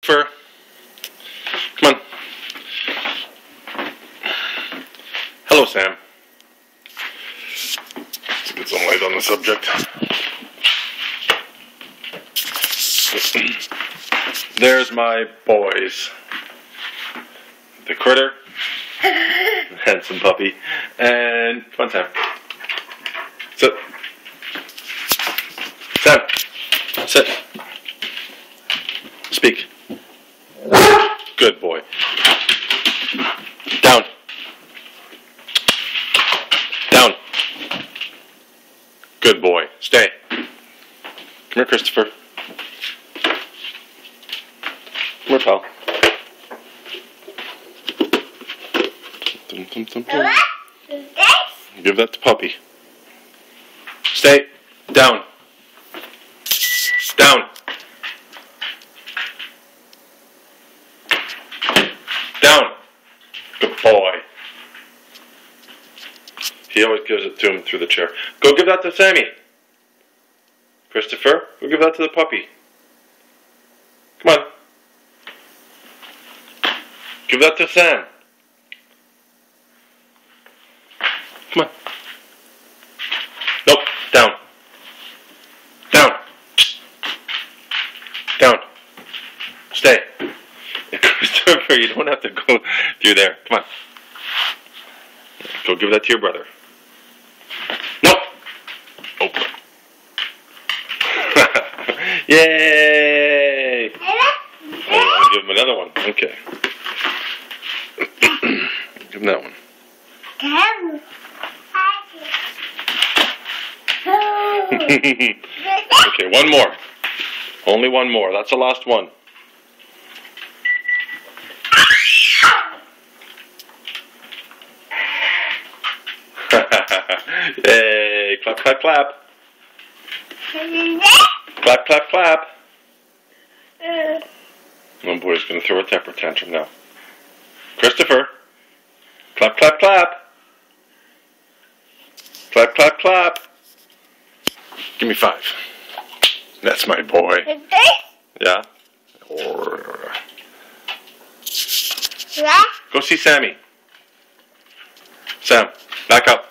Christopher. Come on. Hello, Sam. Let's get some light on the subject. There's my boys. The critter. Handsome puppy. And come on, Sam. Sit. Sam. Sit. Speak. Good boy. Down. Down. Good boy. Stay. Come here, Christopher. Come here, pal. Give that to puppy. Stay. Down. Down. Down. Good boy. He always gives it to him through the chair. Go give that to Sammy. Christopher, go give that to the puppy. Come on. Give that to Sam. Come on. Nope. Down. Down. Down. Stay. Christopher, you don't have to go through there. Come on. Go give that to your brother. Nope. Oh. Yay! I'll give him another one. Okay. Give him that one. Okay, one more. Only one more. That's the last one. Yay! Clap, clap, clap. Clap, clap, clap. Oh boy, he's going to throw a temper tantrum now. Christopher. Clap, clap, clap. Clap, clap, clap. Give me 5. That's my boy. Yeah? Go see Sammy. Sam, back up.